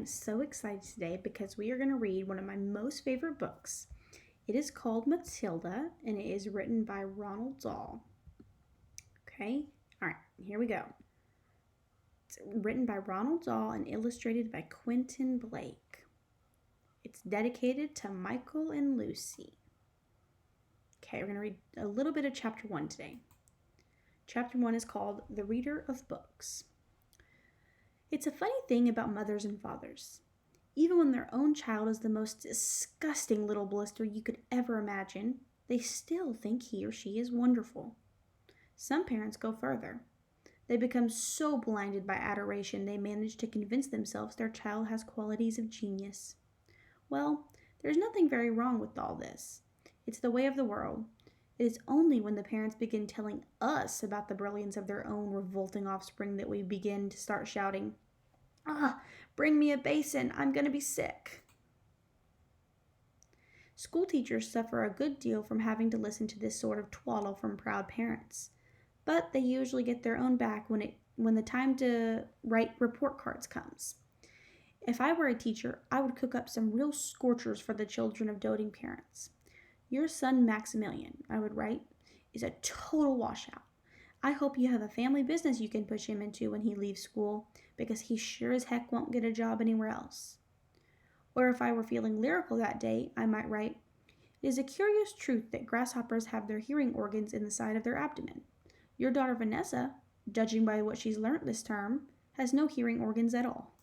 am so excited today because we are going to read one of my most favorite books. It is called Matilda and it is written by Ronald Dahl. Okay, all right, here we go. It's written by Ronald Dahl and illustrated by Quentin Blake. It's dedicated to Michael and Lucy. Okay, we're going to read a little bit of chapter 1 today. Chapter 1 is called The Reader of Books. It's a funny thing about mothers and fathers. Even when their own child is the most disgusting little blister you could ever imagine, they still think he or she is wonderful. Some parents go further. They become so blinded by adoration they manage to convince themselves their child has qualities of genius. Well, there's nothing very wrong with all this. It's the way of the world. It is only when the parents begin telling us about the brilliance of their own revolting offspring that we begin to start shouting, bring me a basin, I'm going to be sick. School teachers suffer a good deal from having to listen to this sort of twaddle from proud parents, but they usually get their own back when the time to write report cards comes. If I were a teacher, I would cook up some real scorchers for the children of doting parents. Your son Maximilian, I would write, is a total washout. I hope you have a family business you can push him into when he leaves school, because he sure as heck won't get a job anywhere else. Or if I were feeling lyrical that day, I might write, it is a curious truth that grasshoppers have their hearing organs in the side of their abdomen. Your daughter Vanessa, judging by what she's learnt this term, has no hearing organs at all.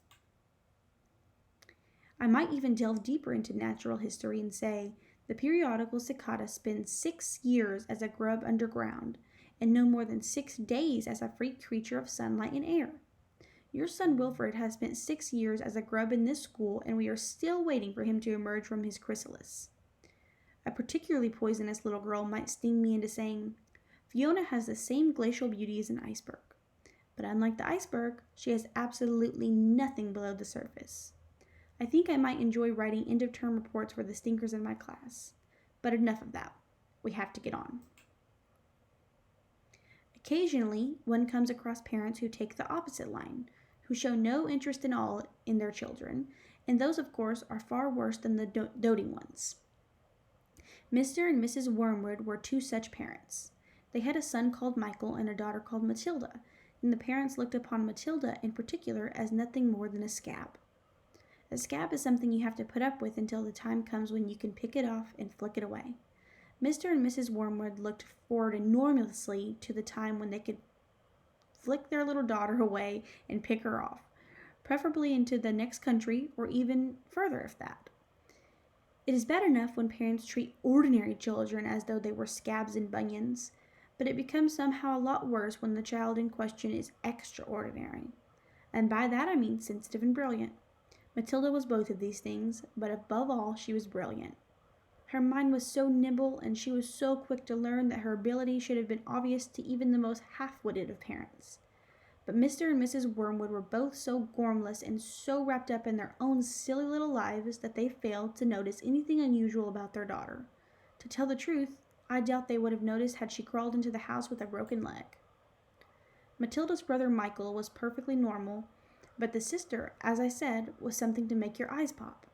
I might even delve deeper into natural history and say, the periodical cicada spends 6 years as a grub underground, and no more than 6 days as a free creature of sunlight and air. Your son Wilfred has spent 6 years as a grub in this school, and we are still waiting for him to emerge from his chrysalis. A particularly poisonous little girl might sting me into saying, Fiona has the same glacial beauty as an iceberg, but unlike the iceberg, she has absolutely nothing below the surface. I think I might enjoy writing end-of-term reports for the stinkers in my class. But enough of that. We have to get on. Occasionally, one comes across parents who take the opposite line, who show no interest in all in their children, and those, of course, are far worse than the doting ones. Mr. and Mrs. Wormwood were 2 such parents. They had a son called Michael and a daughter called Matilda, and the parents looked upon Matilda in particular as nothing more than a scab. A scab is something you have to put up with until the time comes when you can pick it off and flick it away. Mr. and Mrs. Wormwood looked forward enormously to the time when they could flick their little daughter away and pick her off, preferably into the next country or even further if that. It is bad enough when parents treat ordinary children as though they were scabs and bunions, but it becomes somehow a lot worse when the child in question is extraordinary. And by that I mean sensitive and brilliant. Matilda was both of these things, but above all, she was brilliant. Her mind was so nimble, and she was so quick to learn that her ability should have been obvious to even the most half-witted of parents. But Mr. and Mrs. Wormwood were both so gormless and so wrapped up in their own silly little lives that they failed to notice anything unusual about their daughter. To tell the truth, I doubt they would have noticed had she crawled into the house with a broken leg. Matilda's brother Michael was perfectly normal, but the sister, as I said, was something to make your eyes pop.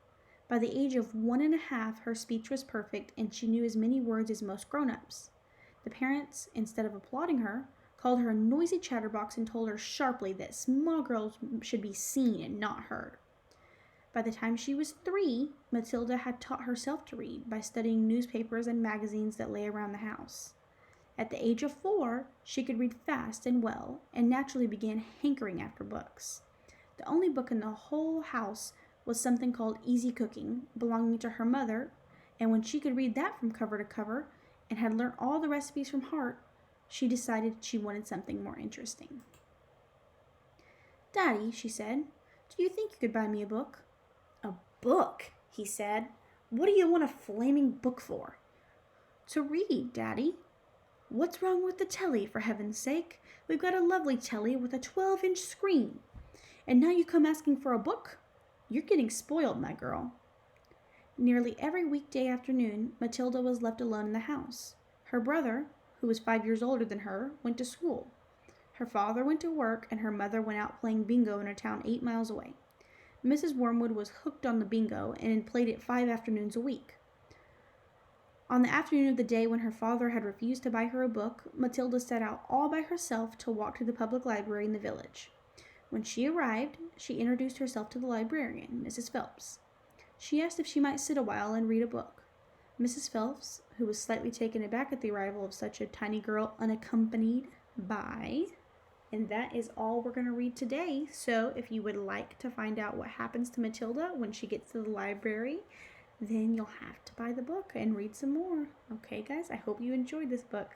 By the age of 1.5, her speech was perfect, and she knew as many words as most grown-ups. The parents, instead of applauding her, called her a noisy chatterbox and told her sharply that small girls should be seen and not heard. By the time she was 3, Matilda had taught herself to read by studying newspapers and magazines that lay around the house. At the age of 4, she could read fast and well, and naturally began hankering after books. The only book in the whole house was something called Easy Cooking, belonging to her mother, and when she could read that from cover to cover and had learnt all the recipes from heart, she decided she wanted something more interesting. Daddy, she said, do you think you could buy me a book? A book, he said. What do you want a flaming book for? To read, Daddy. What's wrong with the telly, for heaven's sake? We've got a lovely telly with a 12-inch screen. And now you come asking for a book? You're getting spoiled, my girl. Nearly every weekday afternoon, Matilda was left alone in the house. Her brother, who was 5 years older than her, went to school. Her father went to work, and her mother went out playing bingo in a town 8 miles away. Mrs. Wormwood was hooked on the bingo and played it 5 afternoons a week. On the afternoon of the day when her father had refused to buy her a book, Matilda set out all by herself to walk to the public library in the village. When she arrived, she introduced herself to the librarian, Mrs. Phelps. She asked if she might sit a while and read a book. Mrs. Phelps, who was slightly taken aback at the arrival of such a tiny girl unaccompanied by... And that is all we're going to read today. So if you would like to find out what happens to Matilda when she gets to the library, then you'll have to buy the book and read some more. Okay, guys, I hope you enjoyed this book.